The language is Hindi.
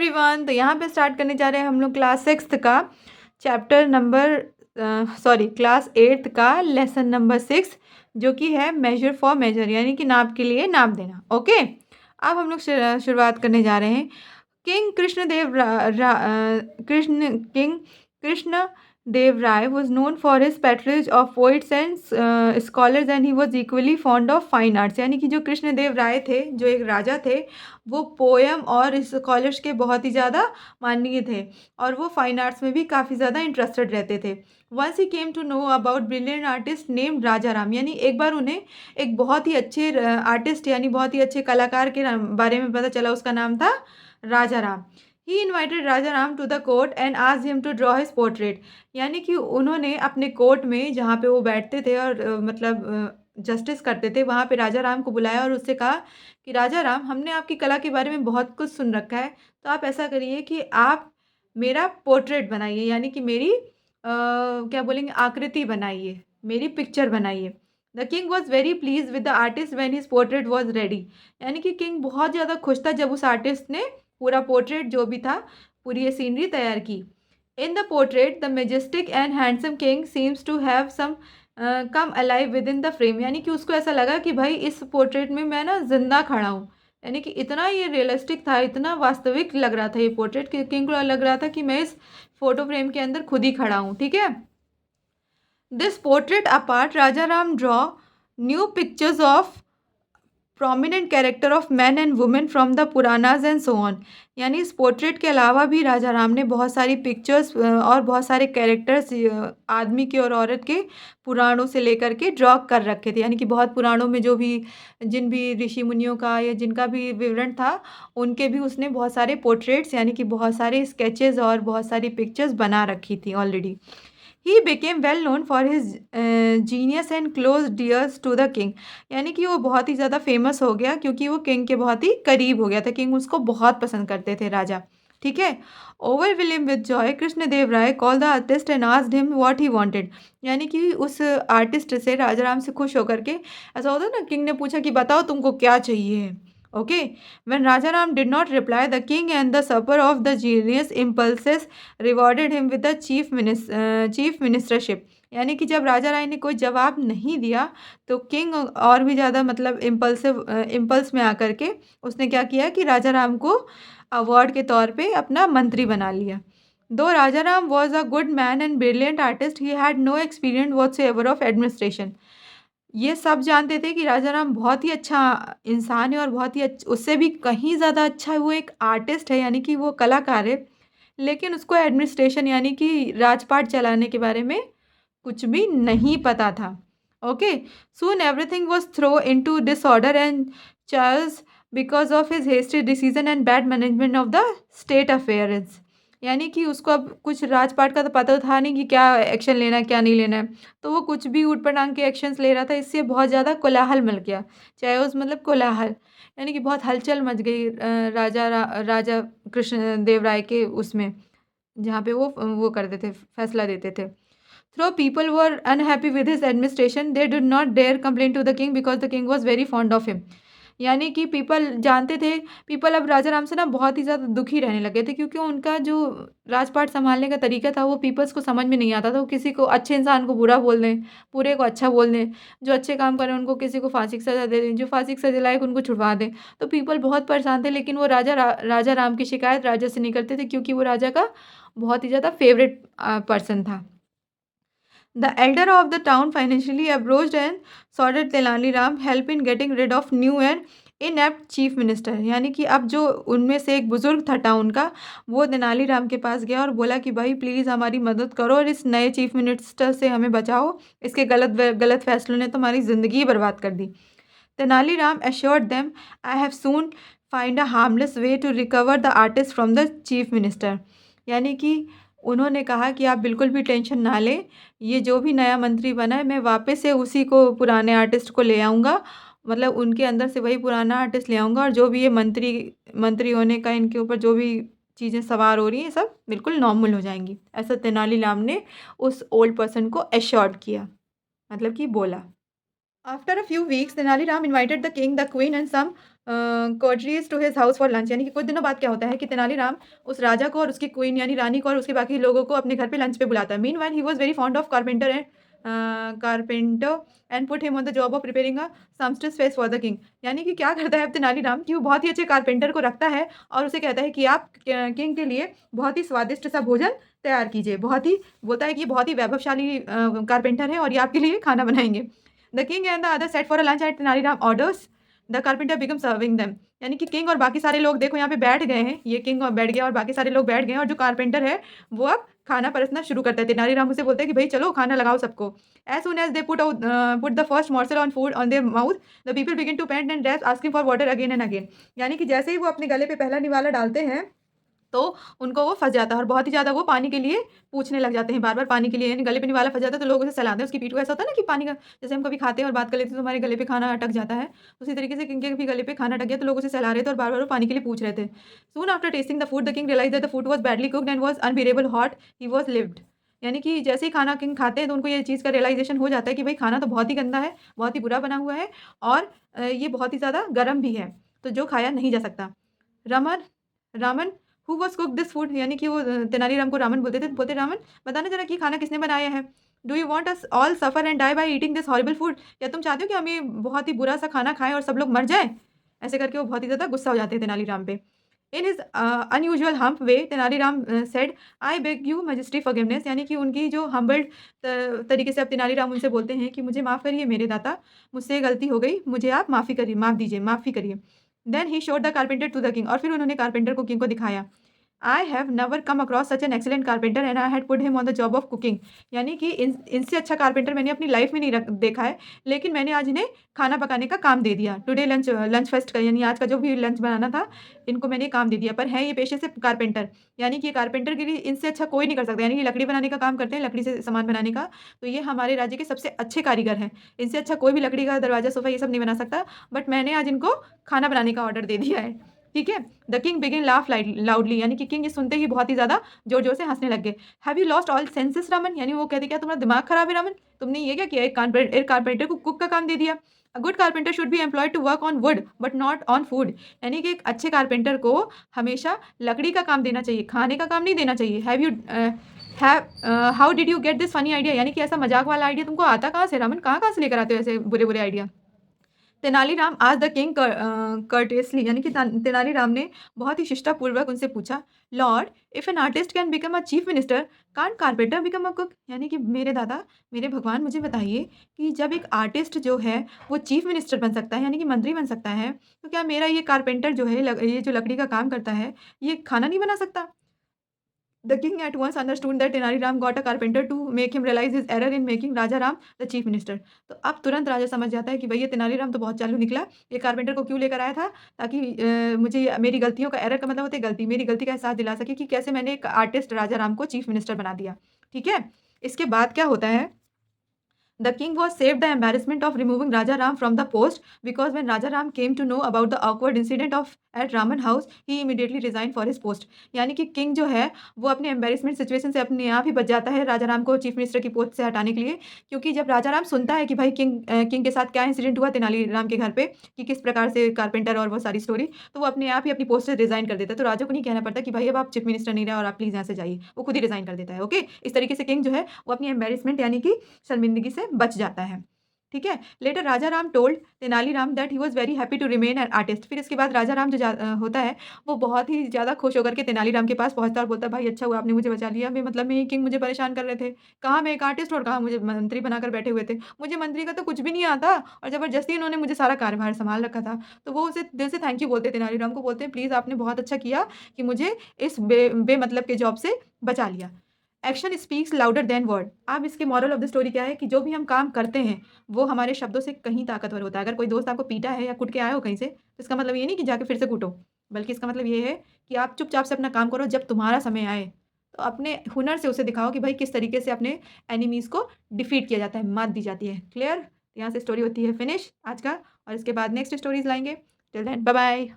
एवरीवन, तो यहाँ पे स्टार्ट करने जा रहे हैं हम लोग क्लास 6th का चैप्टर नंबर क्लास 8th का लेसन नंबर 6, जो कि है मेजर फॉर मेजर, यानी कि नाप के लिए नाप देना। ओके, अब हम लोग शुरुआत करने जा रहे हैं। King Krishnadeva Krishna Deva Raya was known for his patronage of poets and scholars and he was equally fond of fine arts। यानी कि जो कृष्णदेव राय थे, जो एक राजा थे, वो पोएम और स्कॉलर्स के बहुत ही ज़्यादा माननीय थे और वो फाइन आर्ट्स में भी काफ़ी ज़्यादा इंटरेस्टेड रहते थे। Once he came to know about brilliant artist named Raja Ram, यानी एक बार उन्हें एक बहुत ही अच्छे आर्टिस्ट यानी बहुत ही अच्छे कलाकार के बारे में पता चला, उसका नाम था Raja Ram. He invited Raja Ram to the court and asked him to draw his portrait. यानी कि उन्होंने अपने कोर्ट में जहाँ पे वो बैठते थे और जस्टिस करते थे, वहाँ पे राजा राम को बुलाया और उससे कहा कि राजा राम, हमने आपकी कला के बारे में बहुत कुछ सुन रखा है, तो आप ऐसा करिए कि आप मेरा पोर्ट्रेट बनाइए, यानी कि मेरी क्या बोलेंगे, आकृति बनाइए, मेरी पिक्चर बनाइए। The king was very please with the artist when his portrait was ready. यानी कि किंग बहुत ज़्यादा खुश था जब उस आर्टिस्ट ने पूरा पोर्ट्रेट जो भी था, पूरी ये सीनरी तैयार की। In the portrait the majestic and handsome king seems to have some come alive within the frame. यानी कि उसको ऐसा लगा कि भाई इस पोर्ट्रेट में मैं ना जिंदा खड़ा हूँ, यानी कि इतना ये रियलिस्टिक था, इतना वास्तविक लग रहा था ये पोर्ट्रेट कि किंग को लग रहा था कि मैं इस फोटो फ्रेम के अंदर खुद ही खड़ा हूँ। ठीक है, this portrait apart Raja Ram draw new pictures of prominent character of man and women from the Puranas and so on. यानी इस पोर्ट्रेट के अलावा भी राजा राम ने बहुत सारी पिक्चर्स और बहुत सारे कैरेक्टर्स आदमी के और औरत के पुराणों से लेकर के ड्रॉ कर रखे थे। यानी कि बहुत पुराणों में जो भी जिन भी ऋषि मुनियों का या जिनका भी विवरण था, उनके भी उसने बहुत सारे पोर्ट्रेट्स यानी कि बहुत सारे स्केचेस और बहुत सारी पिक्चर्स बना रखी थी already. He became well known for his genius and close dears to the king. यानी कि वो बहुत ही ज़्यादा फेमस हो गया क्योंकि वो किंग के बहुत ही करीब हो गया था, किंग उसको बहुत पसंद करते थे, राजा। ठीक है, overwhelmed with joy Krishnadeva Raya call the artist and asked him what he wanted. यानी कि उस आर्टिस्ट से राजा राम से खुश होकर के, ऐसा होता है ना, किंग ने पूछा कि बताओ तुमको क्या चाहिए। Okay, when Rajaram did not reply, the king and the supper of the genius impulses rewarded him with the chief ministership। यानी कि जब राजा राय ने कोई जवाब नहीं दिया तो किंग और भी ज़्यादा मतलब इम्पल्स में आकर के उसने क्या किया कि राजा राम को अवार्ड के तौर पे अपना मंत्री बना लिया। Though Raja Ram was a good man and brilliant artist, he had no experience whatsoever of administration. ये सब जानते थे कि राजा राम बहुत ही अच्छा इंसान है और बहुत ही उससे भी कहीं ज़्यादा अच्छा वो एक आर्टिस्ट है, यानी कि वो कलाकार है, लेकिन उसको एडमिनिस्ट्रेशन यानी कि राजपाट चलाने के बारे में कुछ भी नहीं पता था। Okay, soon everything was throw into disorder and चार्ल्स because of his hasty decision and bad management of the state affairs. यानी कि उसको अब कुछ राजपाट का तो पता था नहीं कि क्या एक्शन लेना है क्या नहीं लेना है, तो वो कुछ भी ऊट पटांग के एक्शंस ले रहा था, इससे बहुत ज़्यादा कोलाहल मिल गया। चाहे उस मतलब कोलाहल यानी कि बहुत हलचल मच गई राजा कृष्ण देव राय के उसमें, जहाँ पे वो करते थे, फैसला देते थे। Though people were unhappy with his administration they did not dare complain to the king because the king was very fond of him. यानी कि पीपल जानते थे, पीपल अब राजा राम से ना बहुत ही ज़्यादा दुखी रहने लगे थे क्योंकि उनका जो राजपाट संभालने का तरीका था वो पीपल्स को समझ में नहीं आता था। वो किसी को, अच्छे इंसान को बुरा बोल दें, बुरे को अच्छा बोल दें, जो अच्छे काम करें उनको किसी को फांसी की सज़ा दे दें, जो फांसी की सज़ा लायक उनको छुड़वा दें। तो पीपल बहुत परेशान थे, लेकिन वो राजा राम की शिकायत राजा से नहीं करते थे क्योंकि वो राजा का बहुत ही ज़्यादा फेवरेट पर्सन था। The elder of the town financially approached and sought Tenali Ram help in getting rid of new and inept chief minister। यानी कि अब जो उनमें से एक बुजुर्ग था टाउन का, वो तेनाली राम के पास गया और बोला कि भाई प्लीज़ हमारी मदद करो और इस नए चीफ मिनिस्टर से हमें बचाओ, इसके गलत फैसलों ने तो हमारी ज़िंदगी बर्बाद कर दी। Tenali Ram assured them, I have soon find a harmless way to recover the artist from the chief minister। यानी कि उन्होंने कहा कि आप बिल्कुल भी टेंशन ना लें, ये जो भी नया मंत्री बना है मैं वापस से उसी को, पुराने आर्टिस्ट को ले आऊँगा, मतलब उनके अंदर से वही पुराना आर्टिस्ट ले आऊँगा और जो भी ये मंत्री होने का इनके ऊपर जो भी चीज़ें सवार हो रही हैं सब बिल्कुल नॉर्मल हो जाएंगी। ऐसा तेनालीराम ने उस ओल्ड पर्सन को एश्योर्ड किया, मतलब कि बोला। After a few weeks Tenaliram invited the king, the queen and some courtiers to his house for lunch. यानी कि कुछ दिनों बाद क्या होता है कि तेनालीराम उस राजा को और उसकी क्वीन यानी रानी को और उसके बाकी लोगों को अपने घर पे लंच पे बुलाता है। Meanwhile he was very fond of carpenter and put him on the job of preparing a sumptuous feast for the king. यानी कि क्या करता है अब तेनालीराम कि वो बहुत ही अच्छे कारपेंटर को रखता है और उसे कहता है कि आप किंग के लिए बहुत ही स्वादिष्ट सा भोजन तैयार कीजिए। बहुत ही बोलता है कि ये बहुत ही वैभवशाली कारपेंटर है और ये आपके लिए खाना बनाएँगे। The king and the other set for a lunch at Tenaliram orders the carpenter become serving them. यानी कि किंग और बाकी सारे लोग देखो यहाँ पे बैठ गए हैं। ये किंग और बैठ गया और बाकी सारे लोग बैठ गए हैं और जो कारपेंटर है वो अब खाना परसना शुरू करता है। तेनालीराम उसे बोलते हैं कि भाई चलो खाना लगाओ सबको। As soon as they put the first morsel on food on their mouth the people begin to pant and rap asking for water again and again. यानी कि जैसे ही वो अपने गले पे पहला निवाला डालते हैं तो उनको वो फँस जाता है और बहुत ही ज़्यादा वो पानी के लिए पूछने लग जाते हैं, बार-बार पानी के लिए। यानी गले पे निवाला फँस जाता है तो लोग उसे सहलाते हैं, उसकी पीठ को ऐसा होता है ना कि पानी का जैसे हम कभी खाते हैं और बात कर लेते हैं तो हमारे गले पे खाना अटक जाता है। उसी तरीके से किंग के भी गले पे खाना अटक गया तो लोग उसे सहला रहे थे और बार-बार वो पानी के लिए पूछ रहे थे। Soon after tasting the food the king realised that the food was badly cooked and was unbearable hot, he was livid. यानी कि जैसे ही खाना किंग खाते हैं तो उनको ये चीज़ का रियलाइज़ेशन हो जाता है कि भाई खाना तो बहुत ही गंदा है, बहुत ही बुरा बना हुआ है और ये बहुत ही ज़्यादा गरम भी है, तो जो खाया नहीं जा सकता। Raman Raman who was cook this food. यानी कि वो तेनालीराम को रामन बोलते थे। बोलते रामन बताना ज़रा कि खाना किसने बनाया है? Do you want us all suffer and die by eating this horrible food. क्या तुम चाहते हो कि हम ये बहुत ही बुरा-सा खाना खाएँ और सब लोग मर जाएँ? ऐसे करके वो बहुत ही ज़्यादा गुस्सा हो जाते हैं तेनालीराम पे। In his unusual humble way Tenaliram said I beg you majesty forgiveness. यानी कि उनकी जो हम्बल्ड तरीके से अब तेनालीराम उनसे बोलते हैं कि मुझे माफ़ करिए मेरे दाता, मुझसे गलती हो गई, मुझे आप माफ़ दीजिए, माफ़ी करिए। Then he showed the carpenter to the king. और फिर उन्होंने कारपेंटर को किंग को दिखाया। I have never come across such an excellent carpenter and I had put him on the job of cooking. यानी कि इनसे अच्छा कारपेंटर मैंने अपनी लाइफ में नहीं देखा है, लेकिन मैंने आज इन्हें खाना पकाने का काम दे दिया। टुडे लंच लंच फेस्ट का यानी आज का जो भी लंच बनाना था, इनको मैंने काम दे दिया। पर हैं ये पेशे से कारपेंटर, यानी कि कारपेंटर गिरी इनसे अच्छा कोई नहीं कर सकता। यानी कि लकड़ी बनाने का काम करते हैं, लकड़ी से सामान बनाने का, तो ये हमारे राज्य के सबसे अच्छे कारीगर हैं। इनसे अच्छा कोई भी लकड़ी का दरवाजा, सोफ़ा ये सब नहीं बना सकता, बट मैंने आज इनको खाना बनाने का ऑर्डर दे दिया है। ठीक है? The king begin laugh loudly. यानी कि किंग ये सुनते ही बहुत ही ज़्यादा ज़ोर-ज़ोर से हँसने लग गए। Have you lost all senses Raman. यानी वो कहते क्या तुम्हारा दिमाग खराब है रामन? तुमने ये क्या किया? एक कारपेंटर को कुक का काम दे दिया। A good carpenter should be employed to work on wood but not on food. यानी कि एक अच्छे कारपेंटर को हमेशा लकड़ी का काम देना चाहिए, खाने का काम नहीं देना चाहिए। How did you get this funny idea. यानी कि ऐसा मज़ाक वाला आइडिया तुमको आता कहाँ से रामन? कहाँ-कहाँ से लेकर आते हो ऐसे बुरे-बुरे आइडिया? तेनालीराम आज द किंग कर्टेसली। यानी कि तेनालीराम ने बहुत ही शिष्टापूर्वक उनसे पूछा, Lord if an artist can become a chief minister can't carpenter become a cook. यानी कि मेरे दादा, मेरे भगवान, मुझे बताइए कि जब एक आर्टिस्ट जो है वो चीफ मिनिस्टर बन सकता है यानी कि मंत्री बन सकता है, तो क्या मेरा ये कारपेंटर जो है ये जो लकड़ी का काम करता है ये खाना नहीं बना सकता? The king at once understood that Tenali Ram got a carpenter to make him realize his error in making Raja Ram the chief minister। तो अब तुरंत राजा समझ जाता है कि भई ये तेनालीराम तो बहुत चालू निकला। ये कारपेंटर को क्यों लेकर आया था? ताकि मुझे मेरी गलतियों का एरर का मतलब होता है गलती, मेरी गलती का एहसास दिला सके कि कैसे मैंने एक आर्टिस्ट राजा राम को चीफ मिनिस्टर बना दिया। ठीक है? इसके बाद क्या होता है The king was saved the embarrassment of removing Raja Ram from the post because when Raja Ram came to know about the awkward incident of at Raman house, he immediately resigned for his post। यानी कि किंग जो है वो अपने एम्बेरसमेंट सिचुएशन से अपने आप ही बच जाता है राजा राम को चीफ मिनिस्टर की पोस्ट से हटाने के लिए। क्योंकि जब राजा राम सुनता है कि भाई किंग के साथ क्या इंसिडेंट हुआ तेनालीराम के घर पे कि किस प्रकार से कारपेंटर और वो सारी स्टोरी, तो वो अपने आप ही अपनी पोस्ट से रिजाइन कर देता है। तो राजा को नहीं कहना पड़ता कि भाई अब आप चीफ मिनिस्टर नहीं रहे और आप प्लीज़ यहाँ से जाइए, वो खुद ही रिजाइन कर देता है। ओके, इस तरीके से किंग जो है वो अपनी एम्बेरसमेंट यानी कि शर्मिंदगी से बच जाता है। ठीक है? Later Raja Ram told Tenaliram that he was very happy to remain an artist. फिर इसके बाद राजा राम जो होता है, वो बहुत ही ज़्यादा खुश होकर के तेनालीराम के पास पहुँचता है और बोलता है, "भाई अच्छा हुआ आपने मुझे बचा लिया। मतलब में ही किंग मुझे परेशान कर रहे थे। कहाँ मैं एक आर्टिस्ट और कहाँ मुझे मंत्री बनाकर बैठे हुए थे। मुझे मंत्री का तो कुछ भी नहीं आता और ज़बरदस्ती इन्होंने मुझे सारा कार्यभार सँभाल रखा था।" तो वो उसे दिल से थैंक यू बोलते हैं तेनालीराम को, बोलते हैं, "प्लीज़ आपने बहुत अच्छा किया कि मुझे इस बेमतलब के जॉब से बचा लिया।" Action speaks louder than word. अब इसके मोरल ऑफ द स्टोरी क्या है कि जो भी हम काम करते हैं, वो हमारे शब्दों से कहीं ताकतवर होता है। अगर कोई दोस्त आपको पीटा है या कुट के आया हो कहीं से, तो इसका मतलब ये नहीं कि जाके फिर से कूटो, बल्कि इसका मतलब ये है कि आप चुपचाप से अपना काम करो, जब तुम्हारा समय आए, तो अपने हुनर से उसे दिखाओ कि भाई किस तरीके से अपने एनिमीज़ को डिफीट किया जाता है, मात दी जाती है। क्लियर? यहाँ से स्टोरी होती है फिनिश आज का और इसके बाद नेक्स्ट स्टोरीज़ लाएँगे। Till then bye bye.